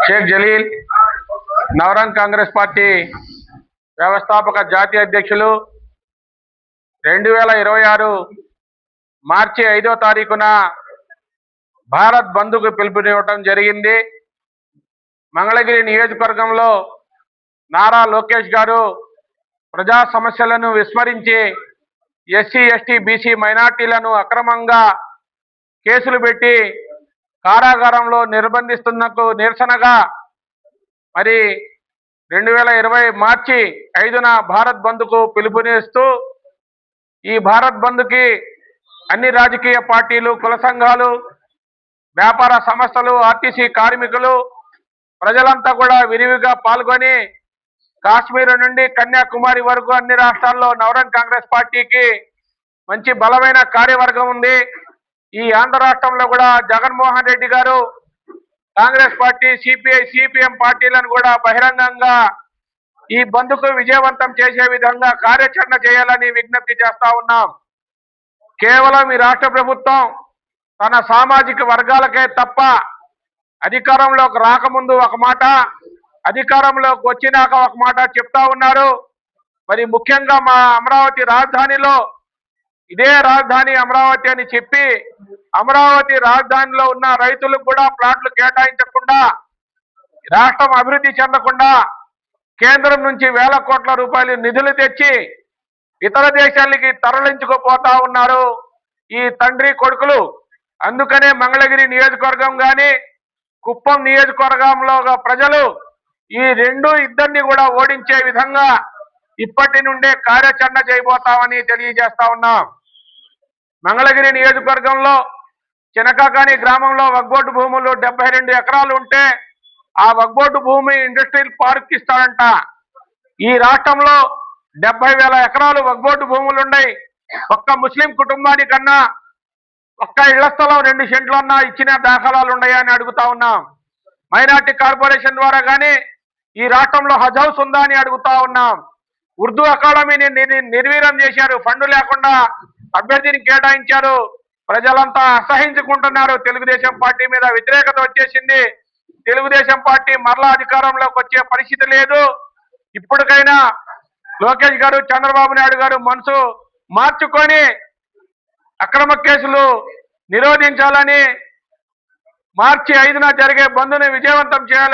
Sheikh Jaleel Navrang Congress party వ్యవస్థాపక జాతీయ అధ్యక్షులు 2026 మార్చి 5వ తారీఖున భారత్ బంద్కు పిలుపునివ్వడం జరిగింది. మంగళగిరి నియోజకవర్గంలో నారా లోకేష్ గారు ప్రజా సమస్యలను విస్మరించి ఎస్సీ ఎస్టీ బీసీ మైనార్టీలను అక్రమంగా కేసులు పెట్టి కారాగారంలో నిర్బంధిస్తున్నకు నిరసనగా మరి 2020 మార్చి 5న భారత్ బంద్కు పిలుపునిస్తూ ఈ భారత్ బంద్కి అన్ని రాజకీయ పార్టీలు, కుల సంఘాలు, వ్యాపార సంస్థలు, ఆర్టీసీ కార్మికులు, ప్రజలంతా కూడా విరివిగా పాల్గొని కాశ్మీర్ నుండి కన్యాకుమారి వరకు అన్ని రాష్ట్రాల్లో నవరంగ్ కాంగ్రెస్ పార్టీకి మంచి బలమైన కార్యవర్గం ఉంది. ఈ ఆంధ్ర రాష్ట్రంలో కూడా జగన్మోహన్ రెడ్డి గారు కాంగ్రెస్ పార్టీ, సిపిఐ, సిపిఎం పార్టీలను కూడా బహిరంగంగా ఈ బంద్కు విజయవంతం చేసే విధంగా కార్యాచరణ చేయాలని విజ్ఞప్తి చేస్తా ఉన్నాం. కేవలం ఈ రాష్ట్ర ప్రభుత్వం తన సామాజిక వర్గాలకే తప్ప అధికారంలోకి రాకముందు ఒక మాట, అధికారంలోకి వచ్చినాక ఒక మాట చెప్తా ఉన్నారు. మరి ముఖ్యంగా మా అమరావతి రాజధానిలో ఇదే రాజధాని అమరావతి అని చెప్పి అమరావతి రాజధానిలో ఉన్న రైతులకు కూడా ప్లాట్లు కేటాయించకుండా, రాష్ట్రం అభివృద్ధి చెందకుండా కేంద్రం నుంచి వేల కోట్ల రూపాయలు నిధులు తెచ్చి ఇతర దేశాలకి తరలించుకుపోతా ఉన్నారు ఈ తండ్రి కొడుకులు. అందుకనే మంగళగిరి నియోజకవర్గం కానీ కుప్పం నియోజకవర్గంలో ప్రజలు ఈ ఇద్దరిని కూడా ఓడించే విధంగా ఇప్పటి నుండే కార్యాచరణ చేయబోతామని తెలియజేస్తా ఉన్నాం. మంగళగిరి నియోజకవర్గంలో చినకాకాని గ్రామంలో వగ్బోటు భూములు 72 ఎకరాలు ఉంటే ఆ వగ్బోటు భూమి ఇండస్ట్రియల్ పార్క్ ఇస్తాడంట. ఈ రాష్ట్రంలో 70,000 ఎకరాలు వగ్బోటు భూములు ఉన్నాయి. ఒక్క ముస్లిం కుటుంబానికన్నా ఒక్క ఇళ్ల స్థలం 2 సెంట్లన్నా ఇచ్చిన దాఖలాలు ఉన్నాయని అడుగుతా ఉన్నాం. మైనార్టీ కార్పొరేషన్ ద్వారా కానీ ఈ రాష్ట్రంలో హజ్ హౌస్ ఉందా అని అడుగుతా ఉన్నాం. ఉర్దూ అకాడమీని నిర్వీర్యం చేశారు, ఫండ్ లేకుండా అభ్యర్థిని కేటాయించారు. ప్రజలంతా అసహించుకుంటున్నారు. తెలుగుదేశం పార్టీ మీద వ్యతిరేకత వచ్చేసింది. తెలుగుదేశం పార్టీ మరలా అధికారంలోకి వచ్చే పరిస్థితి లేదు. ఇప్పటికైనా లోకేష్ గారు, చంద్రబాబు నాయుడు గారు మనసు మార్చుకొని అక్రమ కేసులు నిరోధించాలని, మార్చి 5న జరిగే బంద్ను విజయవంతం చేయాలని